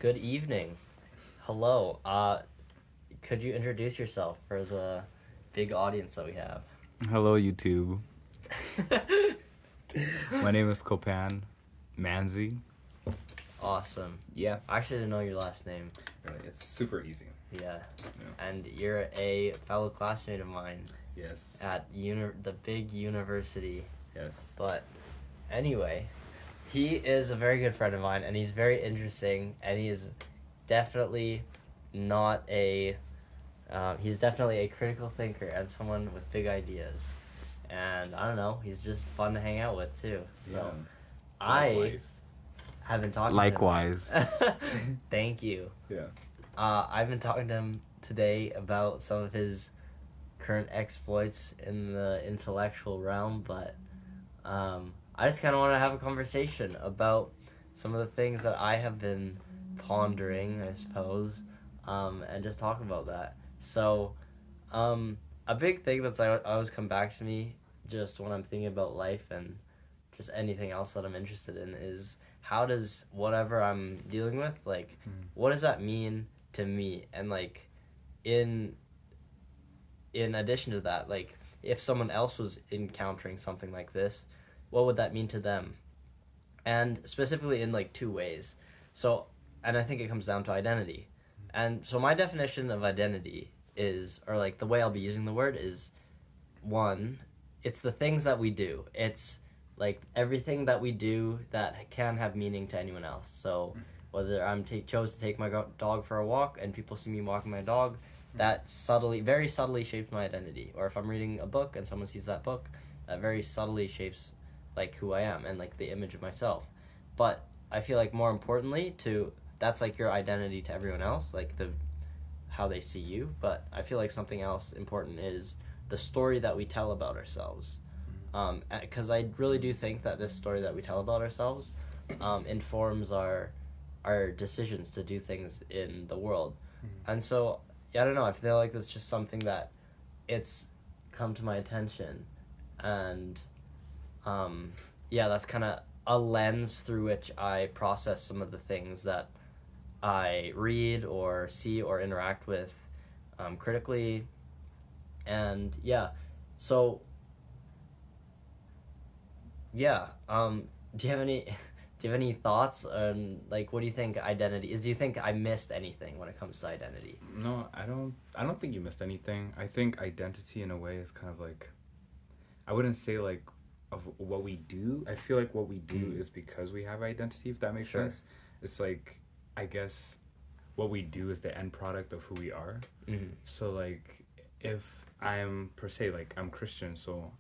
Good evening. Hello. Could you introduce yourself for the big audience that we have? Hello, YouTube. My name is Copain. Manzi. Awesome. Yeah. I actually didn't know your last name. Really, it's super easy. Yeah. And you're a fellow classmate of mine Yes. at the big university. Yes. But anyway, he is a very good friend of mine, and he's very interesting, and he is definitely not a... he's definitely a critical thinker and someone with big ideas. And I don't know, he's just fun to hang out with too. So Yeah. I have been talking Likewise. to him. Thank you. Yeah. I've been talking to him today about some of his current exploits in the intellectual realm, but I just kind of want to have a conversation about some of the things that I have been pondering, I suppose, and just talk about that. So, a big thing that's always come back to me just when I'm thinking about life and just anything else that I'm interested in is how does whatever I'm dealing with, like, what does that mean to me? And, like, in addition to that, like, if someone else was encountering something like this, what would that mean to them? And specifically in, like, two ways. So, and I think it comes down to identity. And so my definition of identity is, or, like, the way I'll be using the word is, one, it's the things that we do. It's, like, everything that we do that can have meaning to anyone else. So whether I'm chose to take my dog for a walk and people see me walking my dog, that very subtly shapes my identity. Or if I'm reading a book and someone sees that book, that very subtly shapes, like, who I am and, like, the image of myself. But I feel like more importantly, that's, like, your identity to everyone else, like, how they see you. But I feel like something else important is the story that we tell about ourselves. Because I really do think that this story that we tell about ourselves informs our decisions to do things in the world. And so, yeah, I don't know, I feel like it's just something that it's come to my attention. And, that's kind of a lens through which I process some of the things that I read or see or interact with critically. And, so... do you have any thoughts on, like, what do you think identity is? Do you think I missed anything when it comes to identity? No, I don't think you missed anything. I think identity in a way is kind of like, I wouldn't say like of what we do. I feel like what we do is because we have identity, if that makes sense. It's like, I guess what we do is the end product of who we are. So like, if I'm per se, like, I'm Christian, so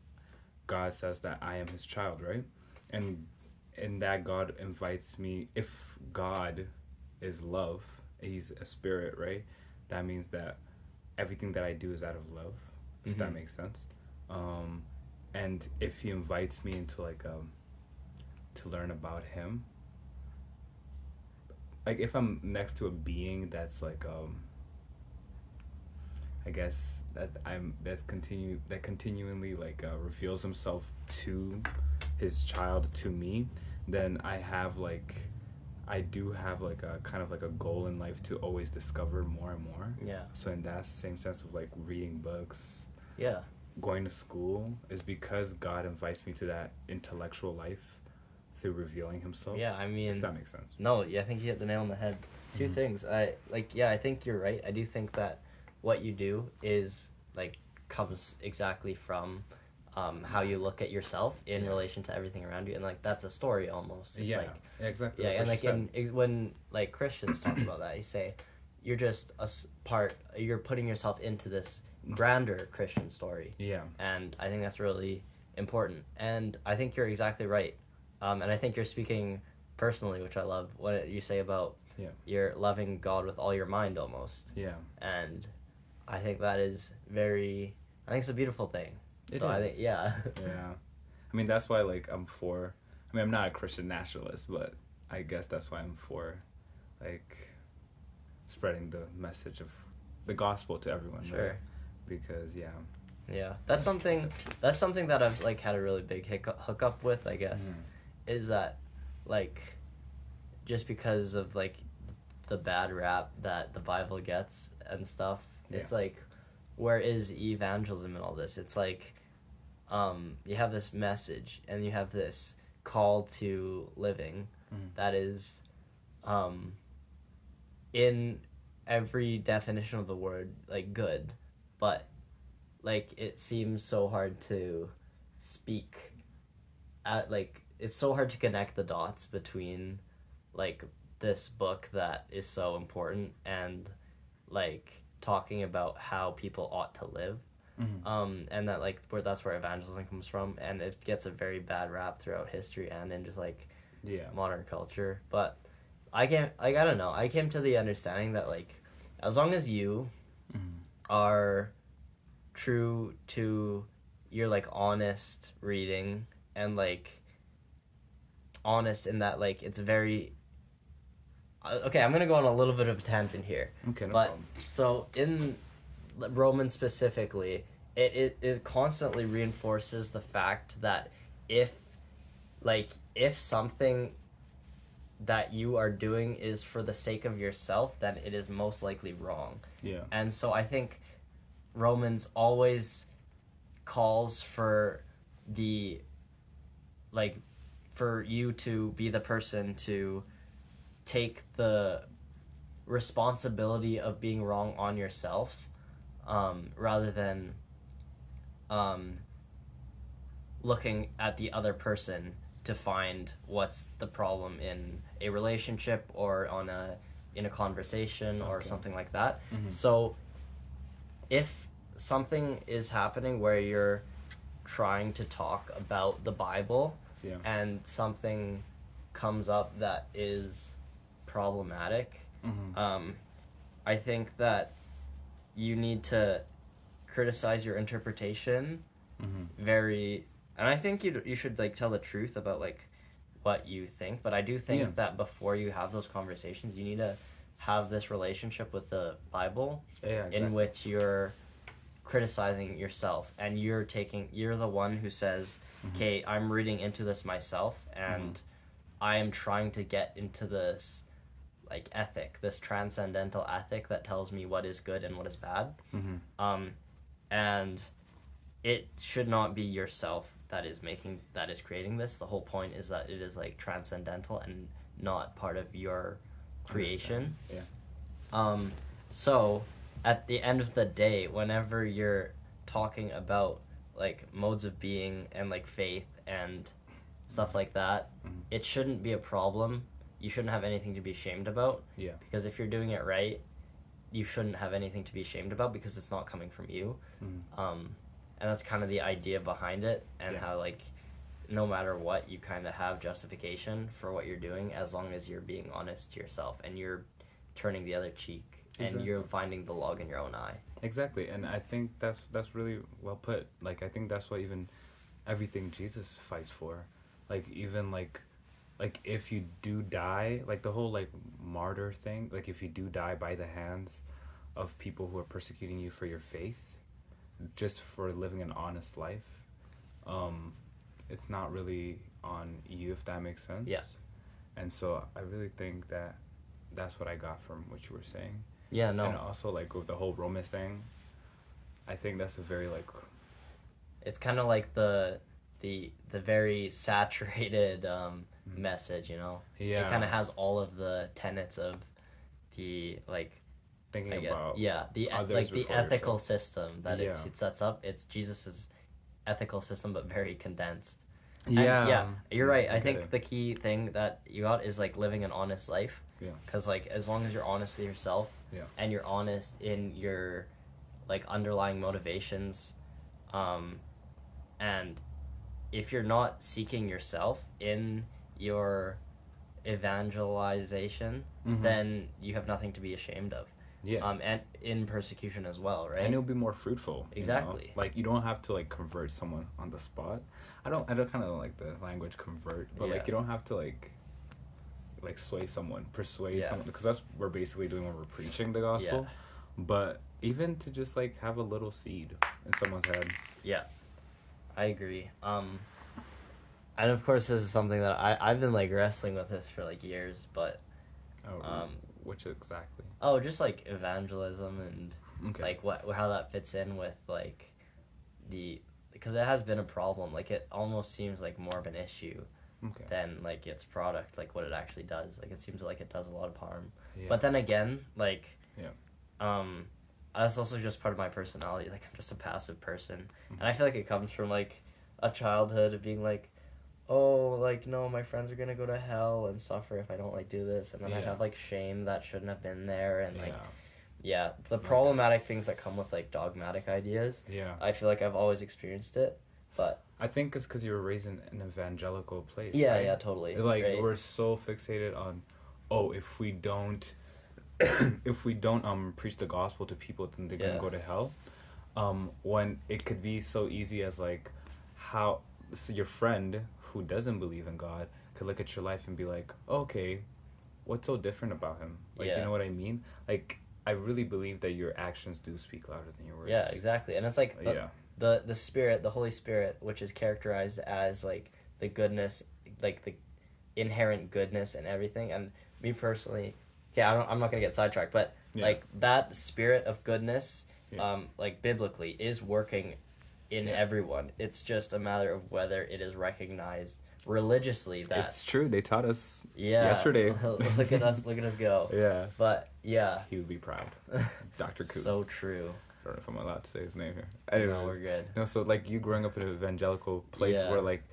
God says that I am his child, right? And in that, God invites me. If God is love, he's a spirit, right? That means that everything that I do is out of love, if that makes sense. And if he invites me into, like, to learn about him, like, if I'm next to a being that's like, I guess that continually like reveals himself to his child, to me, then I do have like a kind of like a goal in life to always discover more and more. Yeah. So in that same sense of like reading books, going to school, is because God invites me to that intellectual life through revealing himself. Yeah, I mean, if that makes sense. No, I think you hit the nail on the head. Two things. I think you're right. I do think that what you do is, like, comes exactly from how you look at yourself in relation to everything around you, and, like, that's a story almost. It's like, exactly. Yeah, and, like, when, like, Christians talk about that, you say you're just you're putting yourself into this grander Christian story. Yeah. And I think that's really important. And I think you're exactly right. And I think you're speaking personally, which I love, what you say about you're loving God with all your mind almost. Yeah. And I think that is I think it's a beautiful thing. I think, Yeah. I mean, that's why, like, I'm not a Christian nationalist, but I guess that's why I'm for, like, spreading the message of the gospel to everyone. Sure. Right? Because, that's something that I've, like, had a really big hookup with, I guess, is that, like, just because of, like, the bad rap that the Bible gets and stuff. Yeah. It's like, where is evangelism in all this? It's like, you have this message and you have this call to living that is, in every definition of the word, like, good, but like it seems so hard to speak at, like, it's so hard to connect the dots between like this book that is so important and like talking about how people ought to live. And that, like, that's where evangelism comes from, and it gets a very bad rap throughout history and in just like modern culture. But I don't know, I came to the understanding that, like, as long as you are true to your, like, honest reading and, like, honest in that, like, it's very okay, I'm gonna go on a little bit of a tangent here. Okay, no but problem. So in Romans specifically, it constantly reinforces the fact that if something that you are doing is for the sake of yourself, then it is most likely wrong. Yeah. And so I think Romans always calls for the, like, for you to be the person to take the responsibility of being wrong on yourself, rather than looking at the other person to find what's the problem in a relationship or in a conversation or something like that. So if something is happening where you're trying to talk about the Bible and something comes up that is problematic, I think that you need to criticize your interpretation and I think you should, like, tell the truth about, like, what you think, but I do think that before you have those conversations, you need to have this relationship with the Bible in which you're criticizing yourself and you're the one who says, okay, I'm reading into this myself and I am trying to get into this, like, ethic, this transcendental ethic that tells me what is good and what is bad. And it should not be yourself that is creating this. The whole point is that it is, like, transcendental and not part of your creation. So at the end of the day, whenever you're talking about, like, modes of being and, like, faith and stuff like that, it shouldn't be a problem. You shouldn't have anything to be ashamed about. Because if you're doing it right, you shouldn't have anything to be ashamed about because it's not coming from you. And that's kind of the idea behind it, and how, like, no matter what, you kind of have justification for what you're doing as long as you're being honest to yourself and you're turning the other cheek and you're finding the log in your own eye. Exactly, and I think that's really well put. Like, I think that's what even everything Jesus fights for. Like, even, like if you do die, like, the whole, like, martyr thing, like, if you do die by the hands of people who are persecuting you for your faith, just for living an honest life, it's not really on you, if that makes sense. And so I really think that that's what I got from what you were saying. And also, like, with the whole Romans thing, I think that's a very, like, it's kind of like the very saturated message, you know. It kind of has all of the tenets of the, like, thinking about the ethical system that it sets up. It's Jesus's ethical system, but very condensed. You're right. I think the key thing that you got is, like, living an honest life. Because, like, as long as you're honest with yourself and you're honest in your, like, underlying motivations, and if you're not seeking yourself in your evangelization, then you have nothing to be ashamed of. And in persecution as well, right? And it'll be more fruitful. Exactly. You know? Like, you don't have to, like, convert someone on the spot. I don't kind of like the language convert, but like, you don't have to like persuade someone, because that's what we're basically doing when we're preaching the gospel. But even to just, like, have a little seed in someone's head. I agree. And of course, this is something that I've been, like, wrestling with this for, like, years, but which exactly? Oh, just like evangelism and Okay. like how that fits in with like because it has been a problem. Like it almost seems like more of an issue Okay. than like its product, like what it actually does. Like it seems like it does a lot of harm. Yeah. But then again, like Yeah. that's also just part of my personality. Like I'm just a passive person, Mm-hmm. and I feel like it comes from like a childhood of being like, oh, like no, my friends are gonna go to hell and suffer if I don't like do this, and then I Yeah. have like shame that shouldn't have been there, and like Yeah. the problematic things that come with like dogmatic ideas. Yeah. I feel like I've always experienced it, but I think it's because you were raised in an evangelical place. yeah, right? yeah, totally. Like right? we're so fixated on, oh, if we don't, preach the gospel to people, then they're gonna go to hell. When it could be so easy as like, how so your friend who doesn't believe in God could look at your life and be like, okay, what's so different about him? Like, you know what I mean? Like, I really believe that your actions do speak louder than your words. Yeah, exactly. And it's like the Spirit, the Holy Spirit, which is characterized as like the goodness, like the inherent goodness and everything. And me personally, I'm not gonna get sidetracked, but like that spirit of goodness, like biblically, is working in everyone. It's just a matter of whether it is recognized religiously. That it's true. They taught us yesterday. Look at us go. Yeah. But yeah, he would be proud. Dr. Koo. So true. I don't know if I'm allowed to say his name here. Anyways, no, we're good. No, so like you growing up in an evangelical place where like,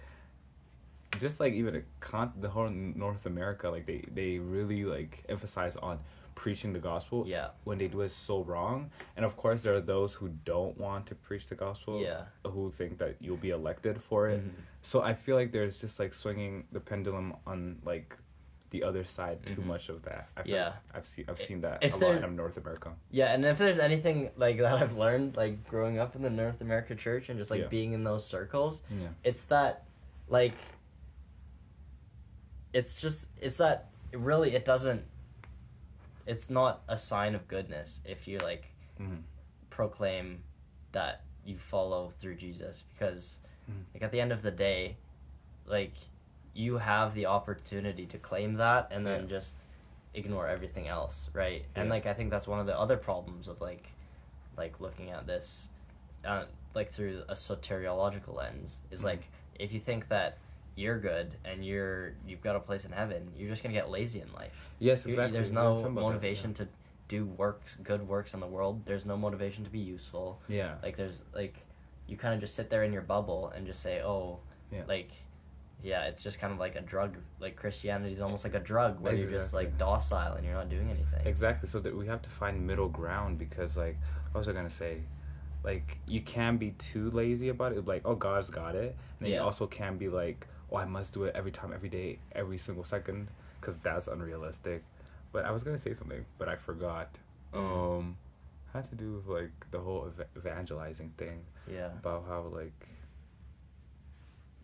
just like even the whole North America, like they really like emphasize on preaching the gospel. Yeah. When they do it so wrong, and of course there are those who don't want to preach the gospel. Yeah. Who think that you'll be elected for it. Mm-hmm. So I feel like there's just like swinging the pendulum on like the other side too much of that. I feel like I've seen that a lot in North America. Yeah, and if there's anything like that I've learned like growing up in the North America church and just like being in those circles, it's that like it's that really it's not a sign of goodness if you like proclaim that you follow through Jesus, because like at the end of the day, like you have the opportunity to claim that and then just ignore everything else, right? And like I think that's one of the other problems of like looking at this like through a soteriological lens is like if you think that you're good and you've got a place in heaven, you're just gonna get lazy in life. Yes, exactly. There's no motivation to do good works in the world. There's no motivation to be useful. Yeah. Like there's like you kind of just sit there in your bubble and just say, it's just kind of like a drug. Like Christianity is almost like a drug where you're just like docile and you're not doing anything. Exactly. So that we have to find middle ground, because like what was I gonna say? Like you can be too lazy about it. Like, oh, God's got it. And then you also can be like, oh, I must do it every time, every day, every single second, because that's unrealistic. But I was gonna say something, but I forgot. Had to do with like the whole evangelizing thing. Yeah. About how like.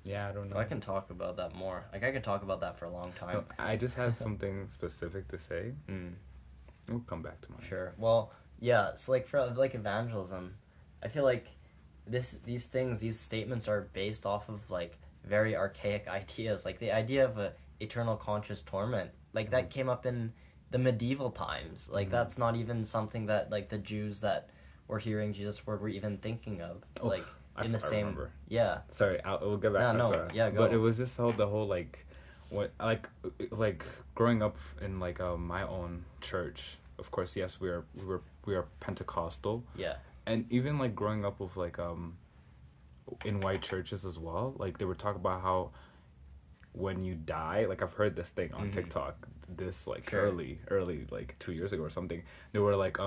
Yeah, I don't know. I can talk about that more. Like I could talk about that for a long time. No, I just had something specific to say. We'll come back to mine. Sure. Well, yeah. So like for like evangelism, I feel like these statements are based off of like very archaic ideas. Like the idea of a eternal conscious torment, like that came up in the medieval times. Like that's not even something that like the Jews that were hearing Jesus' word were even thinking of. Like in the same. Remember. Yeah. Sorry, we'll get back to that. Yeah, go. But it was just the whole like, what like growing up in like my own church. Of course, yes, we are Pentecostal. Yeah. And even like growing up with like in white churches as well, like they were talking about how when you die, like I've heard this thing on TikTok, this like early like 2 years ago or something. They were like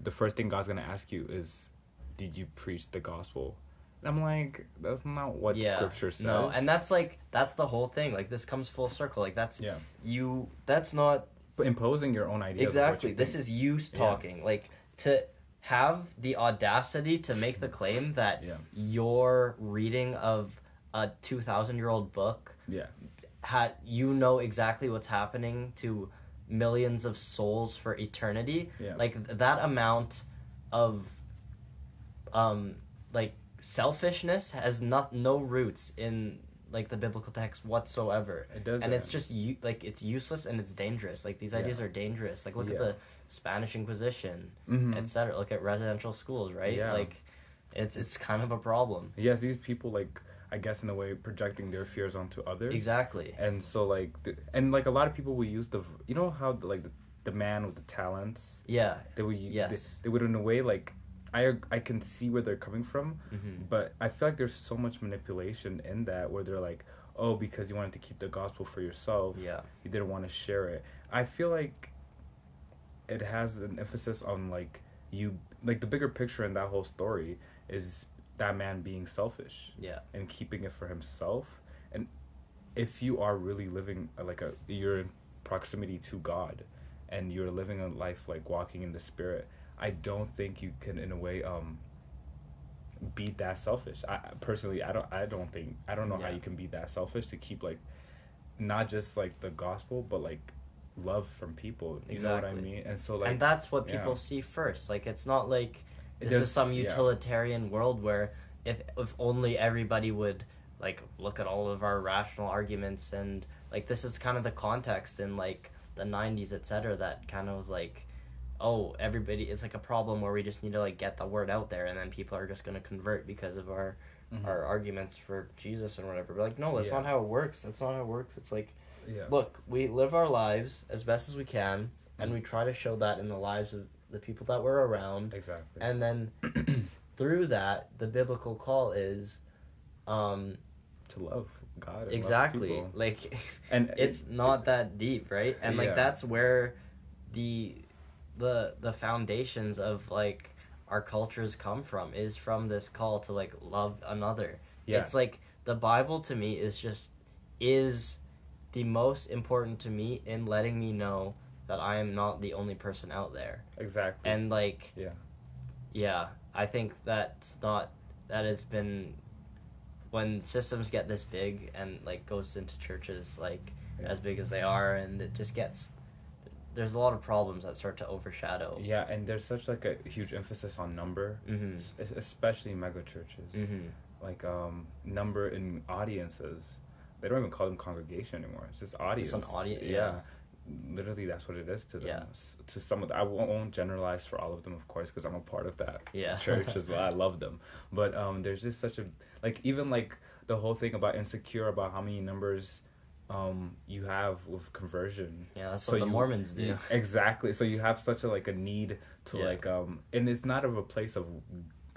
the first thing God's gonna ask you is, did you preach the gospel? And I'm like, that's not what scripture says. No, and that's the whole thing. Like this comes full circle. Like that's that's not imposing your own ideas. Exactly. This is you talking. Like to have the audacity to make the claim that your reading of a 2,000-year-old book you know exactly what's happening to millions of souls for eternity. Like that amount of like selfishness has no roots in like the biblical text whatsoever. It doesn't. And it's just like it's useless and it's dangerous. Like these ideas are dangerous. Like look at the Spanish Inquisition, etc. Look at residential schools, right? Yeah. Like it's kind of a problem. Yes, these people, like, I guess in a way projecting their fears onto others. Exactly. And so like and like a lot of people will use you know how the man with the talents. Yeah. They would they would in a way like I can see where they're coming from, but I feel like there's so much manipulation in that where they're like, oh, because you wanted to keep the gospel for yourself, you didn't want to share it. I feel like it has an emphasis on like the bigger picture in that whole story is that man being selfish, and keeping it for himself. And if you are really living you're in proximity to God, and you're living a life like walking in the Spirit, I don't think you can in a way be that selfish. I personally I don't know how you can be that selfish to keep like not just like the gospel but like love from people. You know what I mean? And so like, and that's what people see first. Like it's not like this is some utilitarian world where if only everybody would like look at all of our rational arguments, and like this is kind of the context in like the 90s, etc., that kind of was like, oh, everybody, it's like a problem where we just need to like get the word out there and then people are just going to convert because of our arguments for Jesus and whatever. But like, no, that's not how it works. That's not how it works. It's like, look, we live our lives as best as we can, and we try to show that in the lives of the people that we're around. Exactly. And then through that, the biblical call is to love God and exactly love people. Like, and it's not that deep, right? And like that's where the foundations of like our cultures come from, is from this call to like love another. It's like the Bible to me is the most important to me in letting me know that I am not the only person out there. Exactly. And like I think that has been, when systems get this big and like goes into churches like as big as they are, and it just gets, there's a lot of problems that start to overshadow. Yeah, and there's such like a huge emphasis on number, especially mega churches. Like number in audiences. They don't even call them congregation anymore. It's just audience. It's an audience. Literally, that's what it is to them. To some of I won't generalize for all of them, of course, because I'm a part of that church as well. I love them, but there's just such a like, even like the whole thing about insecure about how many numbers you have with conversion. Yeah, that's what the Mormons do. Exactly. So you have such a like a need to like and it's not of a place of,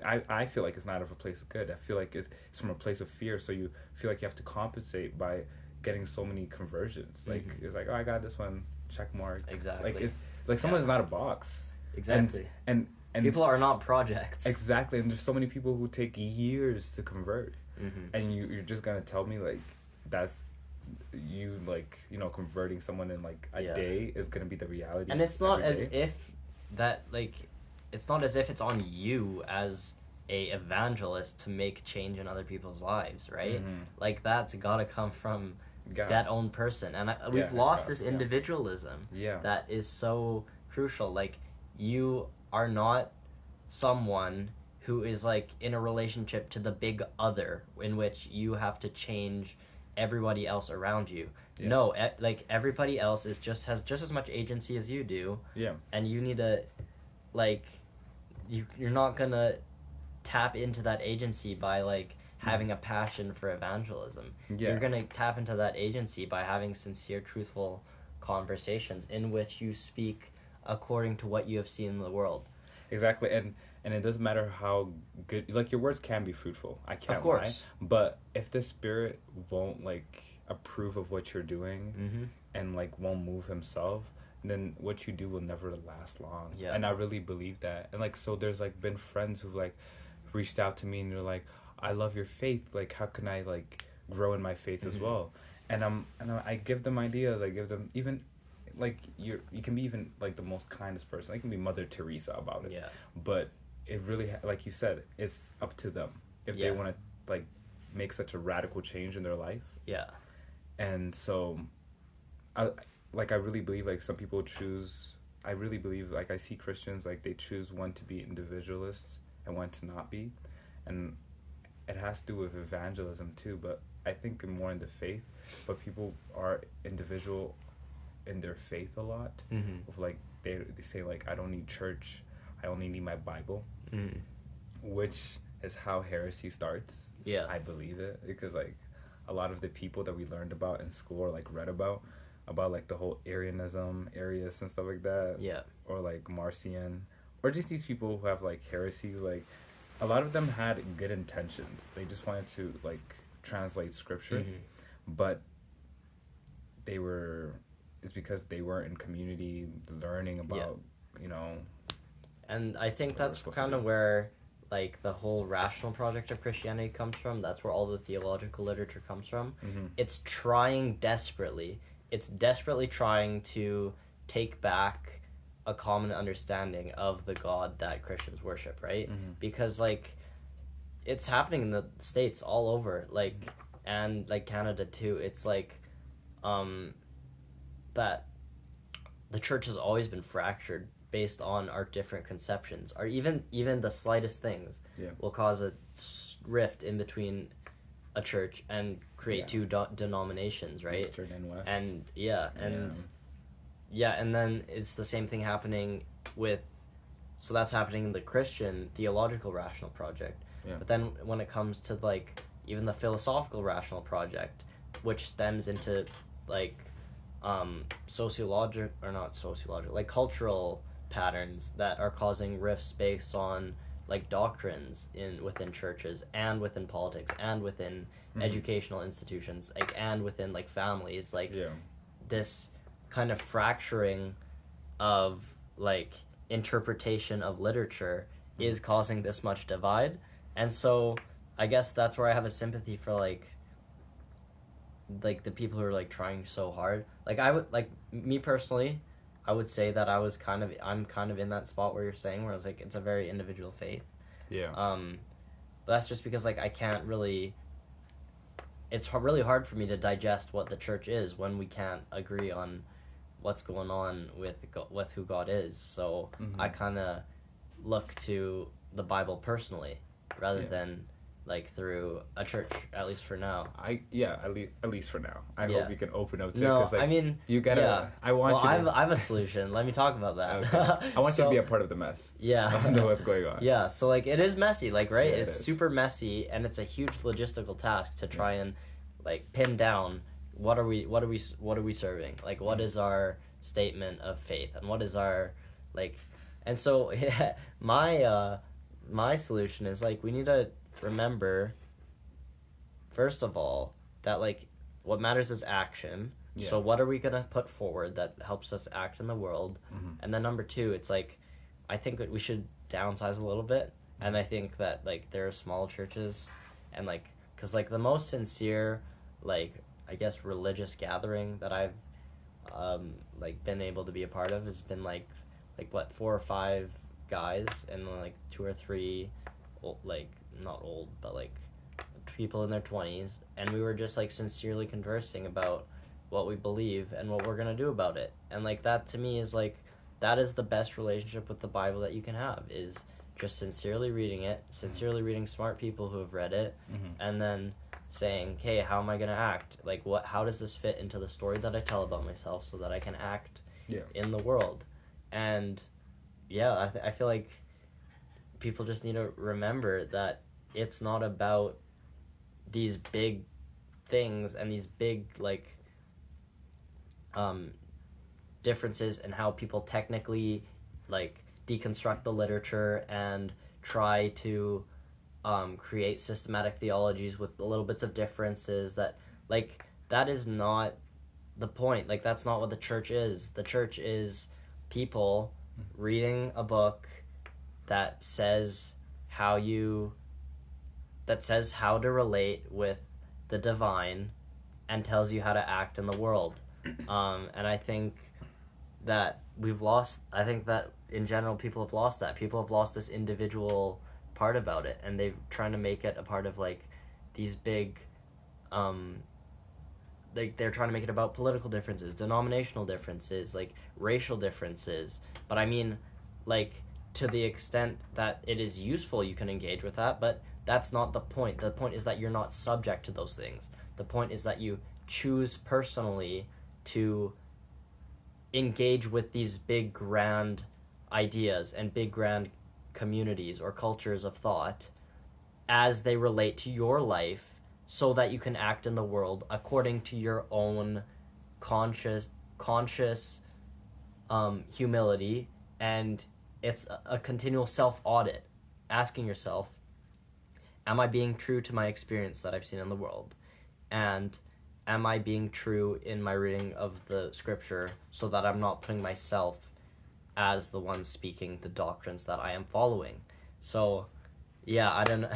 I feel like it's not of a place of good. I feel like it's from a place of fear. So you feel like you have to compensate by getting so many conversions. Like it's like, oh, I got this one, check mark. Exactly. Like it's like someone's not a box. Exactly. And people are not projects. Exactly. And there's so many people who take years to convert. And you're just gonna tell me like that's you, like, you know, converting someone in like a day is gonna be the reality. And it's not as if that like, it's not as if it's on you as a evangelist to make change in other people's lives, right? Like that's gotta come from that own person. And we've lost this individualism that is so crucial. Like, you are not someone who is like in a relationship to the big other in which you have to change everybody else around you. No, like everybody else has just as much agency as you do. And you need to like, you're not gonna tap into that agency by like having a passion for evangelism. You're gonna tap into that agency by having sincere, truthful conversations in which you speak according to what you have seen in the world. Exactly. And it doesn't matter how good, like, your words can be fruitful. I can't lie. But if the Spirit won't like approve of what you're doing and like won't move himself, then what you do will never last long. And I really believe that. And like, so there's like been friends who've like reached out to me and they're like, I love your faith, like how can I like grow in my faith as well? And I give them ideas. I give them, even like, you can be even like the most kindest person. I can be Mother Teresa about it. But it really, like you said, it's up to them if they want to like make such a radical change in their life. And so I really believe like some people choose, I really believe like I see Christians like they choose one to be individualists and one to not be, and it has to do with evangelism too. But I think more in the faith, but people are individual in their faith a lot. Of like they say like, I don't need church, I only need my Bible, which is how heresy starts. Yeah, I believe it, because like a lot of the people that we learned about in school or like read about like the whole Arianism, Arius and stuff like that. Yeah. Or like Marcion, or just these people who have like heresy. Like a lot of them had good intentions. They just wanted to like translate scripture, but they were. It's because they weren't in community learning about, you know. And I think that's kind of where like the whole rational project of Christianity comes from. That's where all the theological literature comes from. It's trying desperately. It's desperately trying to take back a common understanding of the God that Christians worship, right? Because like it's happening in the States all over, like, and like Canada too. It's like that the church has always been fractured based on our different conceptions, or even the slightest things will cause a rift in between a church and create two denominations, right? Eastern and West. And and then it's the same thing happening with, so that's happening in the Christian theological rational project. But then when it comes to like even the philosophical rational project, which stems into like like cultural patterns that are causing rifts based on like doctrines within churches and within politics and within educational institutions, like, and within like families, like this kind of fracturing of like interpretation of literature is causing this much divide. And so I guess that's where I have a sympathy for like the people who are like trying so hard. Like I would, like me personally, I would say that I'm kind of in that spot where you're saying, where it's like it's a very individual faith. But that's just because like I can't really. It's really hard for me to digest what the church is when we can't agree on what's going on with who God is. So I kind of look to the Bible personally rather than like through a church, at least for now. At least for now. I hope you can open up to no, it. Cause, like, I mean, you gotta. Yeah. I want you. I have a solution. Let me talk about that. Okay. I want you to be a part of the mess. Yeah. So I know what's going on. Yeah. So like it is messy, like right. Yeah, it's super messy, and it's a huge logistical task to try and like pin down what are we serving, like what is our statement of faith, and what is our like. And so my solution is like we need to remember, first of all, that like what matters is action. So what are we gonna put forward that helps us act in the world? And then number two, it's like I think that we should downsize a little bit. And I think that like there are small churches, and like because like the most sincere like I guess religious gathering that I've like been able to be a part of has been like what 4 or 5 guys and like 2 or 3 like not old but like people in their 20s, and we were just like sincerely conversing about what we believe and what we're gonna do about it. And like that to me is like that is the best relationship with the Bible that you can have, is just sincerely reading it, sincerely reading smart people who have read it, and then saying, hey, how am I gonna act? Like how does this fit into the story that I tell about myself so that I can act in the world? And I feel like people just need to remember that it's not about these big things and these big like differences in how people technically like deconstruct the literature and try to create systematic theologies with little bits of differences. That like that is not the point. Like that's not what the church is. The church is people reading a book that says how to relate with the divine and tells you how to act in the world. And I think that I think that in general people have lost that. People have lost this individual part about it, and they're trying to make it a part of like these big they're trying to make it about political differences, denominational differences, like racial differences. But I mean, like to the extent that it is useful, you can engage with that, but That's not the point. The point is that you're not subject to those things. The point is that you choose personally to engage with these big grand ideas and big grand communities or cultures of thought as they relate to your life, so that you can act in the world according to your own conscious humility. And it's a continual self-audit, asking yourself, am I being true to my experience that I've seen in the world? And am I being true in my reading of the scripture, so that I'm not putting myself as the one speaking the doctrines that I am following? So, yeah, I don't know.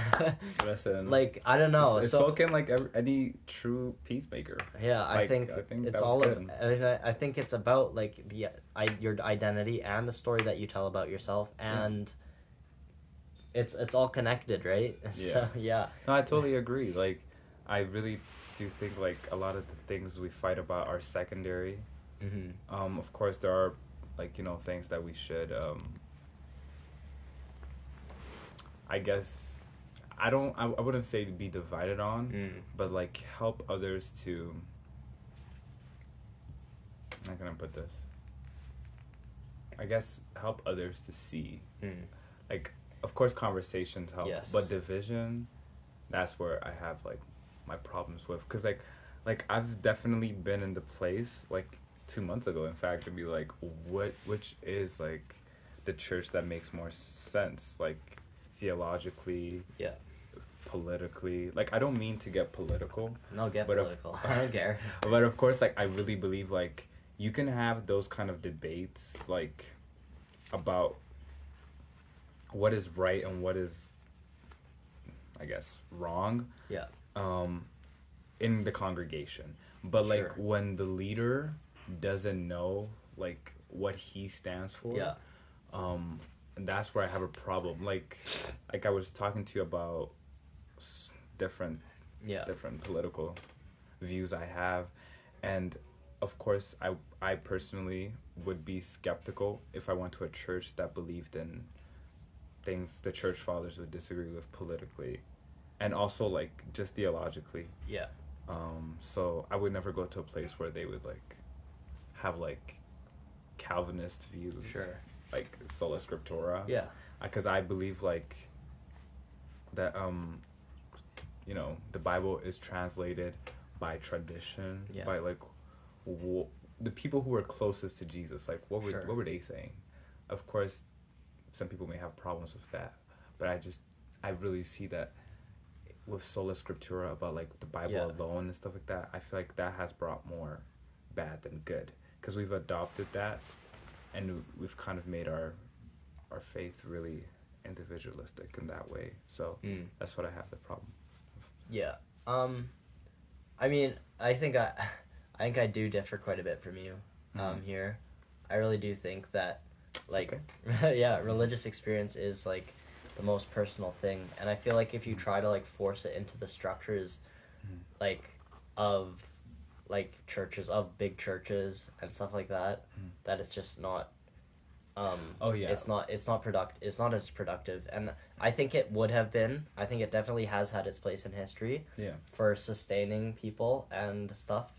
Listen, like, I don't know. It's so spoken like any true peacemaker. Yeah, I think it's all good. I think it's about like your identity and the story that you tell about yourself, and it's all connected, right? Yeah. So, yeah. No, I totally agree. Like, I really do think like a lot of the things we fight about are secondary. Mm-hmm. Of course, there are like, you know, things that we should I guess I wouldn't say be divided on, but like help others to, how can I put this? I guess help others to see. Like, of course conversations help, Yes. but division, that's where I have like my problems with, because like I've definitely been in the place like 2 months ago, in fact, to be like, which is like the church that makes more sense, like theologically, politically. Like, I don't mean to get political. No, get political. I don't care. But of course, like, I really believe like you can have those kind of debates like about what is right and what is, I guess, wrong. Yeah. In the congregation, but like when the leader doesn't know like what he stands for, and that's where I have a problem. Like I was talking to you about different political views I have, and of course I personally would be skeptical if I went to a church that believed in things the church fathers would disagree with politically, and also like just theologically. So I would never go to a place where they would like have like Calvinist views, like sola scriptura, because I believe like that you know, the Bible is translated by tradition, by like the people who were closest to Jesus, like what were they saying? Of course some people may have problems with that, but I really see that with sola scriptura, about like the Bible alone and stuff like that, I feel like that has brought more bad than good, because we've adopted that and we've kind of made our faith really individualistic in that way. So that's what I have the problem with. I mean, I think I do differ quite a bit from you here. I really do think that like religious experience is like the most personal thing, and I feel like if you try to like force it into the structures like of like churches, of big churches and stuff like that, that it's just not it's not as productive. And I think it would have been, I think it definitely has had its place in history for sustaining people and stuff,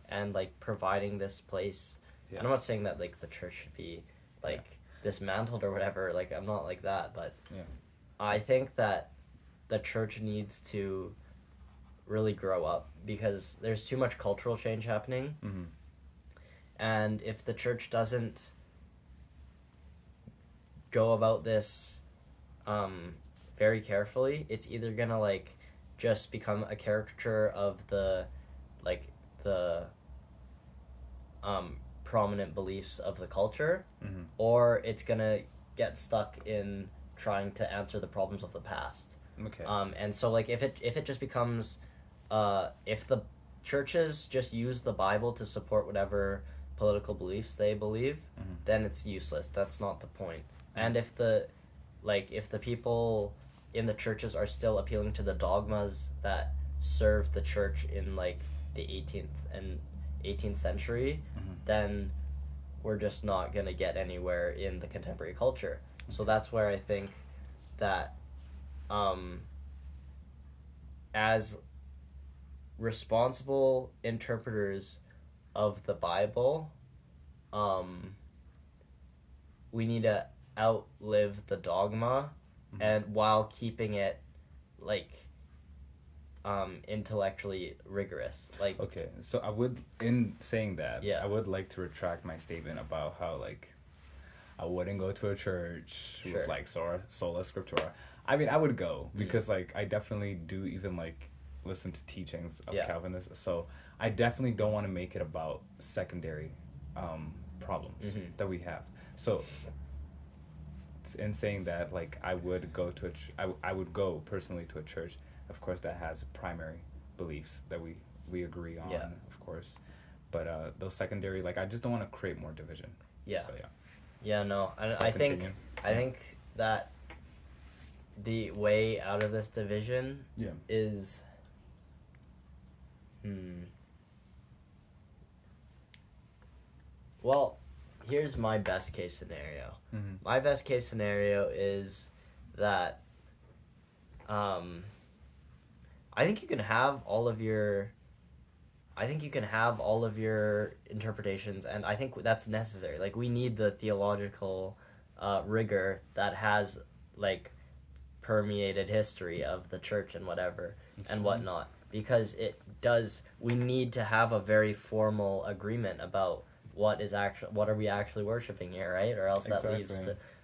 and like providing this place. And I'm not saying that like the church should be like dismantled or whatever, like I'm not like that, but I think that the church needs to really grow up, because there's too much cultural change happening. And if the church doesn't go about this very carefully, it's either gonna like just become a caricature of the prominent beliefs of the culture, or it's gonna get stuck in trying to answer the problems of the past. And so like if it just becomes if the churches just use the Bible to support whatever political beliefs they believe, then it's useless. That's not the point. And if the people in the churches are still appealing to the dogmas that served the church in like the 18th century, then we're just not going to get anywhere in the contemporary culture. So that's where I think that as responsible interpreters of the Bible, we need to outlive the dogma, and while keeping it like intellectually rigorous. Like, okay, so I would, in saying that, Yeah. I would like to retract my statement about how like I wouldn't go to a church Sure. with like sola scriptura. I mean, I would go because like I definitely do even like listen to teachings of Yeah. Calvinists. So I definitely don't want to make it about secondary problems that we have. So in saying that, like I would go to I would go personally to a church, of course, that has primary beliefs that we agree on, Yeah. of course. But those secondary, like I just don't want to create more division. Yeah. So yeah. Yeah, no, I Continue. think that the way out of this division Yeah. is well, here's my best case scenario. My best case scenario is that I think you can have all of your interpretations, and I think that's necessary. Like, we need the theological rigor that has like permeated history of the church and whatever and whatnot, because we need to have a very formal agreement about what are we actually worshiping here, right? Or else that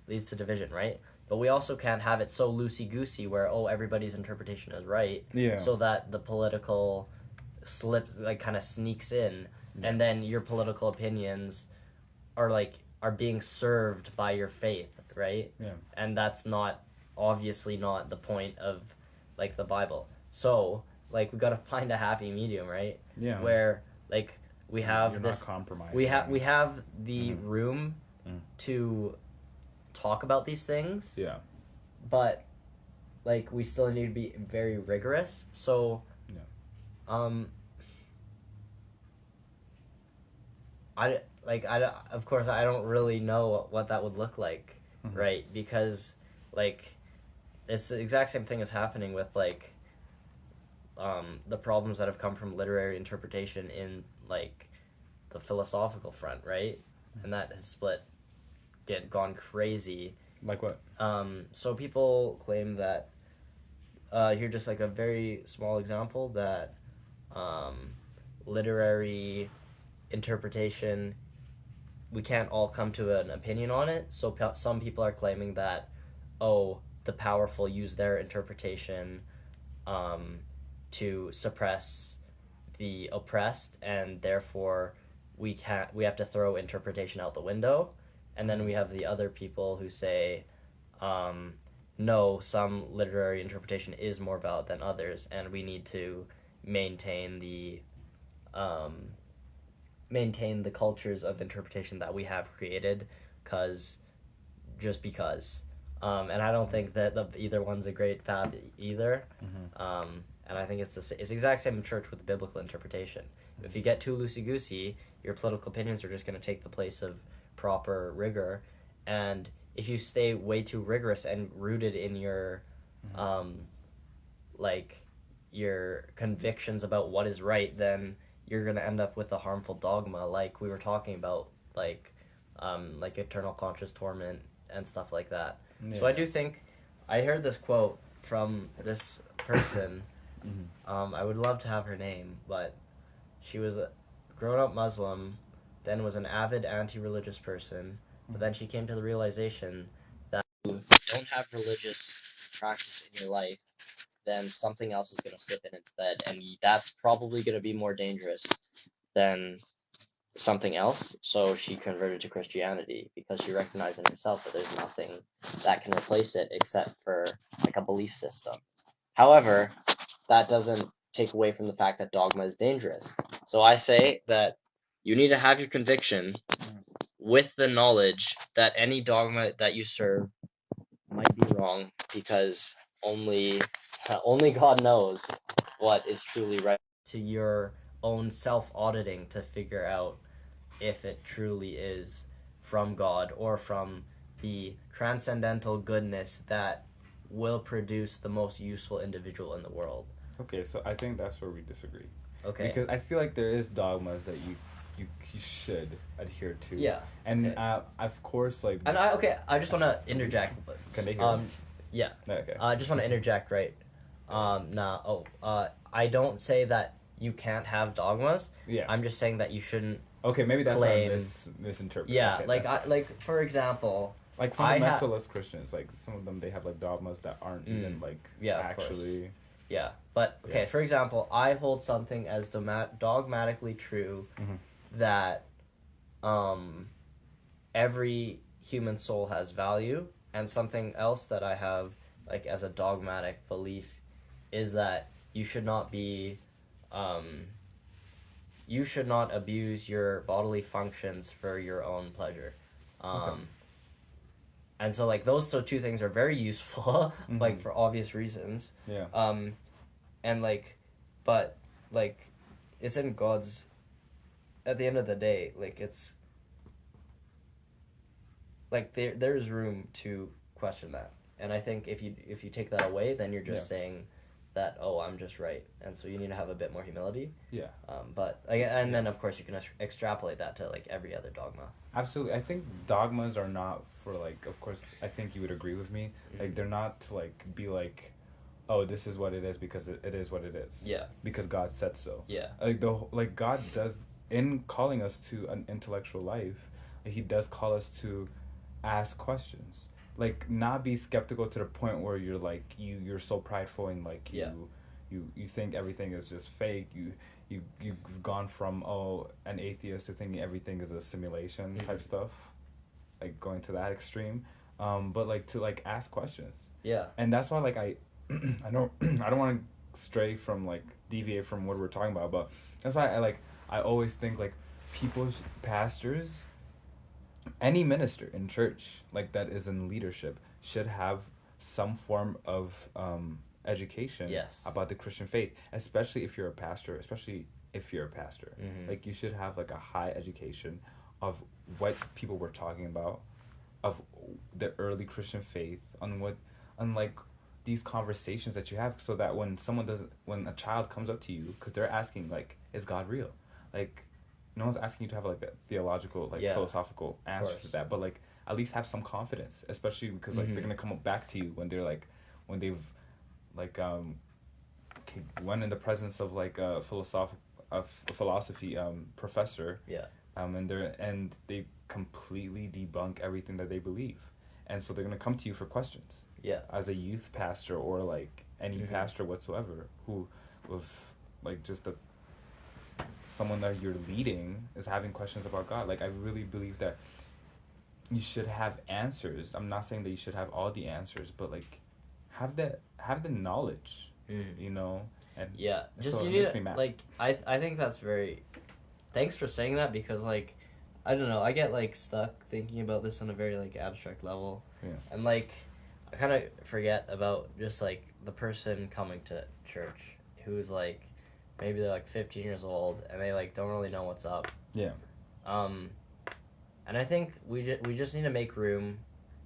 leads to division, right? But we also can't have it so loosey-goosey where everybody's interpretation is right, so that the political slips, like, kind of sneaks in, and then your political opinions are being served by your faith, right? Yeah. And that's obviously not the point of like the Bible. So like we got to find a happy medium, right? Yeah. Where like we have You're this not compromising. we have the room to talk about these things. Yeah. But like we still need to be very rigorous. So of course I don't really know what that would look like, right? Because like it's the exact same thing as happening with like the problems that have come from literary interpretation in like the philosophical front, right? And that has gone crazy. Like what? So people claim that here just like a very small example that literary interpretation, we can't all come to an opinion on it. So some people are claiming that the powerful use their interpretation to suppress the oppressed, and therefore we have to throw interpretation out the window. And then we have the other people who say no, some literary interpretation is more valid than others, and we need to maintain the cultures of interpretation that we have created, because. And I don't think that either one's a great path either. And I think it's the exact same in church with the biblical interpretation. If you get too loosey-goosey, your political opinions are just going to take the place of proper rigor. And if you stay way too rigorous and rooted in your your convictions about what is right, then you're going to end up with a harmful dogma like we were talking about, like eternal conscious torment and stuff like that. Yeah. So I do think I heard this quote from this person. I would love to have her name, but she was a grown-up Muslim, then was an avid anti-religious person, but then she came to the realization that if you don't have religious practice in your life, then something else is going to slip in instead, and that's probably going to be more dangerous than something else. So she converted to Christianity because she recognized in herself that there's nothing that can replace it except for like a belief system. However, that doesn't take away from the fact that dogma is dangerous. So I say that you need to have your conviction with the knowledge that any dogma that you serve might be wrong, because only God knows what is truly right. To your own self-auditing to figure out if it truly is from God or from the transcendental goodness that will produce the most useful individual in the world. Okay, so I think that's where we disagree. Okay. Because I feel like there is dogmas that you should adhere to. Yeah. And okay. of course, like. And I just want to interject. Can they hear us? Yeah. Okay. I just want to interject, right? I don't say that you can't have dogmas. Yeah. I'm just saying that you shouldn't. Okay, maybe that's claim, what I misinterpreted. Yeah, okay, like for example, like fundamentalist Christians, like some of them, they have like dogmas that aren't even like actually. Yeah, but okay. Yeah. For example, I hold something as dogmatically true that every human soul has value, and something else that I have like as a dogmatic belief is that you should not be you should not abuse your bodily functions for your own pleasure. And so like those two things are very useful like for obvious reasons. Yeah. And like but like it's in God's, at the end of the day, like it's like there's room to question that. And I think if you take that away, then you're just saying that, oh, I'm just right, and so you need to have a bit more humility. Yeah. But then of course you can extrapolate that to like every other dogma. Absolutely, I think dogmas are not for like. Of course, I think you would agree with me. Like they're not to like be like, oh, this is what it is because it is what it is. Yeah. Because God said so. Yeah. Like God does, in calling us to an intellectual life, He does call us to ask questions. Like not be skeptical to the point where you're like you're so prideful and like you think everything is just fake. You've gone from an atheist to thinking everything is a simulation type stuff, like going to that extreme. But like to like ask questions. Yeah. And that's why like I don't want to stray from like deviate from what we're talking about, but that's why I always think like pastors, any minister in church like that is in leadership should have some form of education about the Christian faith, especially if you're a pastor. Like you should have like a high education of what people were talking about, of the early Christian faith, on like these conversations that you have, so that when a child comes up to you, because they're asking like, is God real? Like no one's asking you to have like a theological philosophical answer to that, but like at least have some confidence, especially because like they're gonna come back to you when they've like when in the presence of like a philosophy professor, and they completely debunk everything that they believe, and so they're gonna come to you for questions. Yeah. As a youth pastor or like any pastor whatsoever who with like just someone that you're leading is having questions about God. Like I really believe that you should have answers. I'm not saying that you should have all the answers, but like have the knowledge, you know. And just so you need to, like I think that's very. Thanks for saying that, because like I don't know, I get like stuck thinking about this on a very like abstract level, and like I kind of forget about just like the person coming to church who's like maybe they're like 15 years old and they like don't really know what's up. Yeah. And I think we just need to make room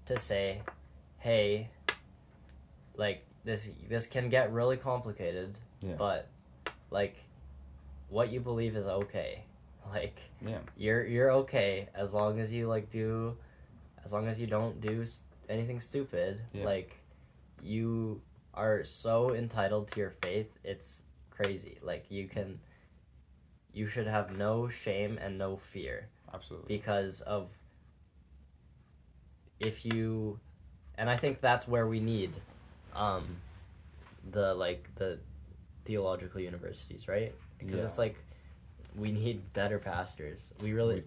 to say, hey, like this can get really complicated, but like what you believe is okay. Like you're okay as long as you don't do anything stupid. Like you are so entitled to your faith, it's crazy. Like you should have no shame and no fear. Absolutely. Because of and I think that's where we need the theological universities, right? Because it's like we need better pastors. We really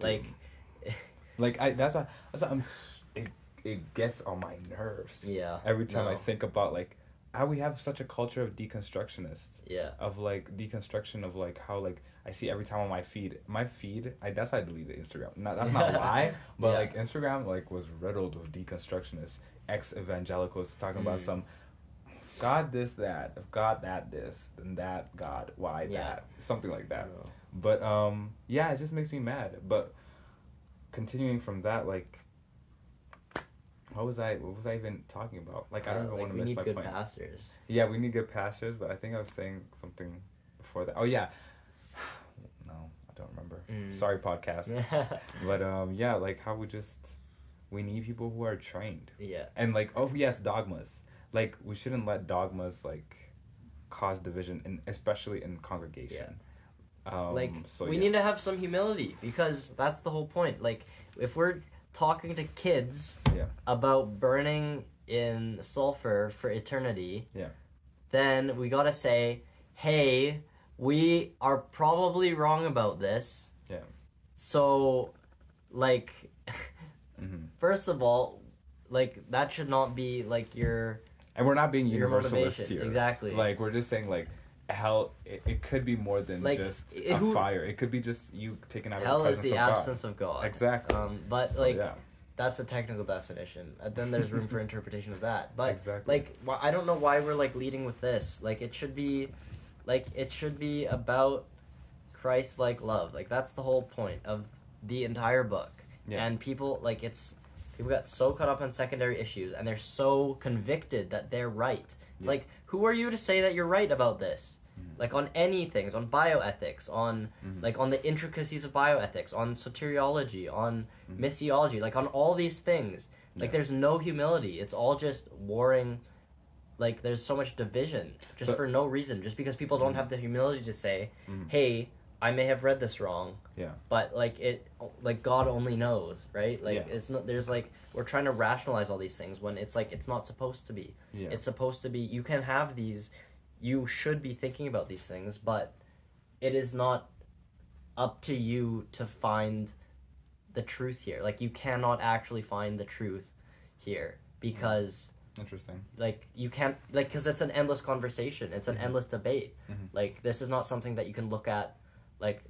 it gets on my nerves. Yeah. Every time I think about like how we have such a culture of deconstructionists. Yeah. Of like deconstruction of like how like I see every time on my feed, that's why I deleted Instagram. That's not why, but like Instagram like was riddled with deconstructionists, ex-evangelicals talking about some God this, that, if God that this, then that God, why that, something like that. Yeah. But it just makes me mad. But continuing from that, like what was I even talking about? Like, I don't even want to miss my point. We need good pastors. Yeah, we need good pastors, but I think I was saying something before that. Oh, yeah. No, I don't remember. Sorry, podcast. But, yeah, like, how we need people who are trained. Yeah. And, like, oh, yes, dogmas. Like, we shouldn't let dogmas, like, cause division, especially in congregation. We need to have some humility, because that's the whole point. Like, if we're talking to kids about burning in sulfur for eternity, then we gotta say, hey, we are probably wrong about this. Yeah. So, like, first of all, like, that should not be, like, your... And we're not being universalists here. Exactly. Like, we're just saying, like, hell, it could be more than like, just a fire. It could be just you taking out of the presence of God. Hell is the absence of God. Exactly. But, so, like... Yeah. That's the technical definition. And then there's room for interpretation of that. But like, I don't know why we're like leading with this. Like, it should be about Christ-like love. Like, that's the whole point of the entire book. Yeah. And people got so caught up on secondary issues, and they're so convicted that they're right. It's like, who are you to say that you're right about this? Like, on any things, on bioethics, on like on the intricacies of bioethics, on soteriology, on missiology, like on all these things. Like, there's no humility. It's all just warring. Like, there's so much division just for no reason, just because people don't have the humility to say, hey, I may have read this wrong. Yeah. But like God only knows, right? Like it's not. There's like, we're trying to rationalize all these things when it's like it's not supposed to be. Yeah. It's supposed to be. You can have these. You should be thinking about these things, but it is not up to you to find the truth here. Like, you cannot actually find the truth here, because... Interesting. Like, you can't... Like, because it's an endless conversation. It's an endless debate. Like, this is not something that you can look at, like...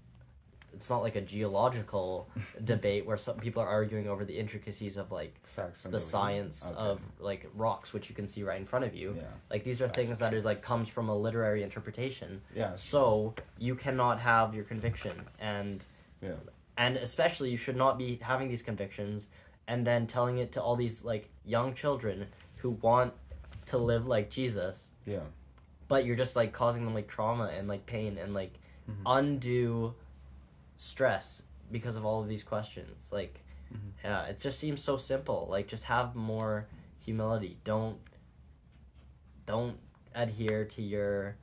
It's not like a geological debate where some people are arguing over the intricacies of, like, the science of, like, rocks, which you can see right in front of you. Yeah. Like, these are things that is, like, comes from a literary interpretation. Yeah. So, you cannot have your conviction. And especially, you should not be having these convictions and then telling it to all these, like, young children who want to live like Jesus. Yeah. But you're just, like, causing them, like, trauma and, like, pain and, like, undue... stress because of all of these questions. Like, yeah, it just seems so simple. Like, just have more humility. Don't adhere to your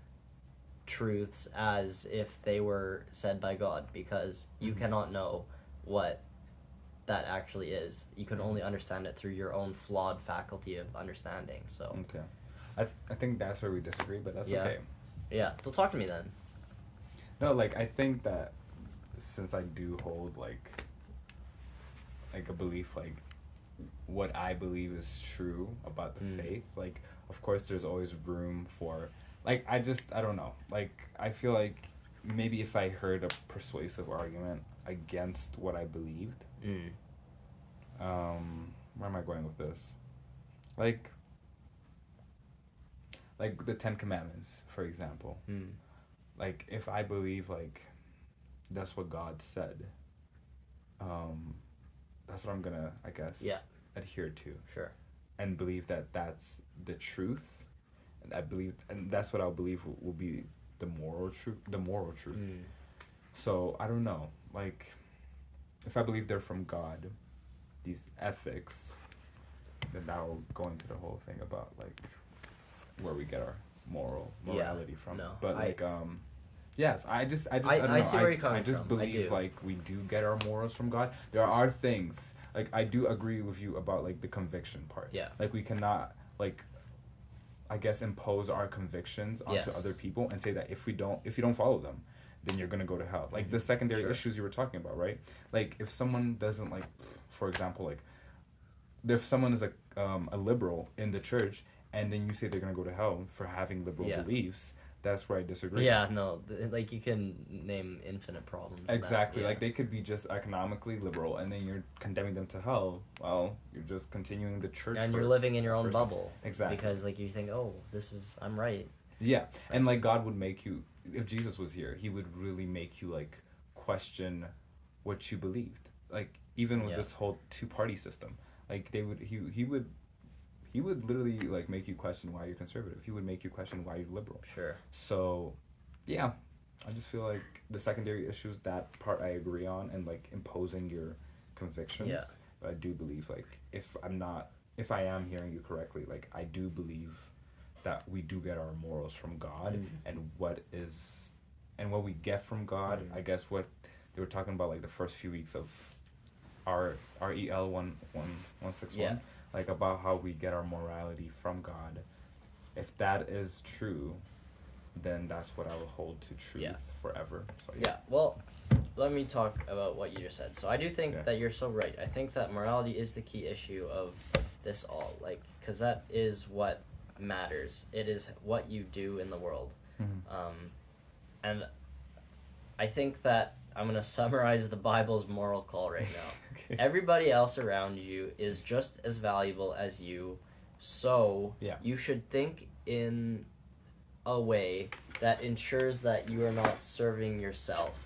truths as if they were said by God, because you cannot know what that actually is. You can only understand it through your own flawed faculty of understanding. So okay, I think that's where we disagree, but that's okay. Yeah, so talk to me then. No, like, I think that since I do hold like a belief, like what I believe is true about the faith, like, of course there's always room for, like, I don't know, like, I feel like maybe if I heard a persuasive argument against what I believed, where am I going with this? Like the 10 Commandments, for example. Like, if I believe, like, that's what God said, that's what I'm gonna, I guess, adhere to. Sure. And believe that that's the truth, and that's what I'll believe will be the moral truth. So, I don't know, like, if I believe they're from God, these ethics, then that will go into the whole thing about, like, where we get our morality from. No, but, yes, I don't know. I see where you're coming from. I just believe, like, we do get our morals from God. There are things, like, I do agree with you about, like, the conviction part. Yeah. Like, we cannot, like, I guess, impose our convictions onto other people and say that if you don't follow them, then you're gonna go to hell. Like, the secondary issues you were talking about, right? Like, if someone doesn't, like, for example, like, if someone is a liberal in the church, and then you say they're gonna go to hell for having liberal beliefs, that's where I disagree. Yeah, no, like, you can name infinite problems. Exactly, like, they could be just economically liberal, and then you're condemning them to hell. Well, you're just continuing the church. And you're living in your own bubble. Exactly. Because, like, you think, oh, I'm right. Yeah, and, like, God would make you, if Jesus was here, he would really make you, like, question what you believed. Like, even with this whole two-party system. Like he would literally like make you question why you're conservative. He would make you question why you're liberal. Sure. So, yeah, I just feel like the secondary issues, that part I agree on, and like imposing your convictions. Yeah. But I do believe like if I am hearing you correctly, like I do believe that we do get our morals from God, and what we get from God. I guess what they were talking about like the first few weeks of our REL 161. Yeah. Like about how we get our morality from God. If that is true, then that's what I will hold to truth forever. So yeah. Well, let me talk about what you just said. So I do think that you're so right. I think that morality is the key issue of this all, like, because that is what matters. It is what you do in the world. And I think that I'm going to summarize the Bible's moral call right now. Okay. Everybody else around you is just as valuable as you, so you should think in a way that ensures that you are not serving yourself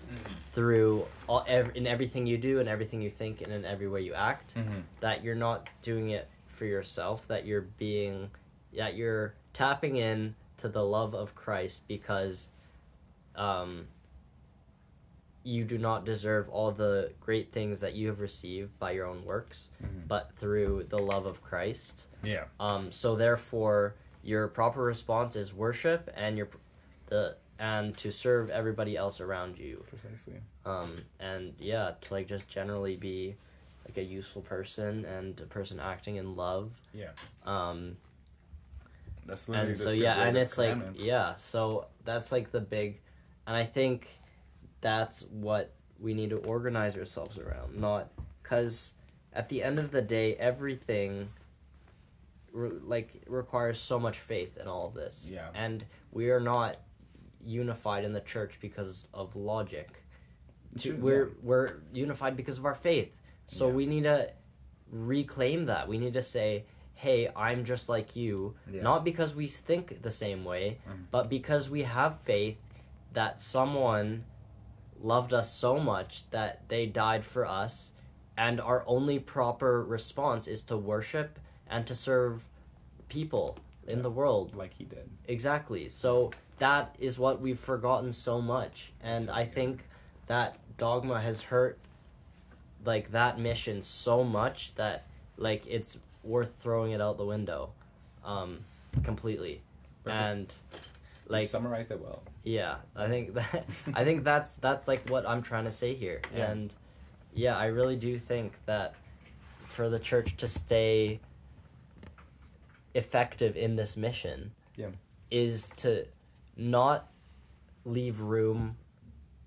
through in everything you do and everything you think and in every way you act, that you're not doing it for yourself, that you're tapping in to the love of Christ because you do not deserve all the great things that you have received by your own works, but through the love of Christ. Yeah. So therefore, your proper response is worship and and to serve everybody else around you. Precisely. And yeah, to like just generally be like a useful person and a person acting in love. Yeah. That's literally and so and it's like so that's like the big, and I think that's what we need to organize ourselves around. Not because at the end of the day, everything requires so much faith in all of this. Yeah. And we are not unified in the church because of logic. We're unified because of our faith. So we need to reclaim that. We need to say, hey, I'm just like you. Not because we think the same way, but because we have faith that someone loved us so much that they died for us, and our only proper response is to worship and to serve people in the world like he did. Exactly. So that is what we've forgotten so much, and I think that Dogma has hurt like that mission so much that like it's worth throwing it out the window completely. Perfect. And like you summarized it well. Yeah, I think that's like what I'm trying to say here. And I really do think that for the church to stay effective in this mission is to not leave room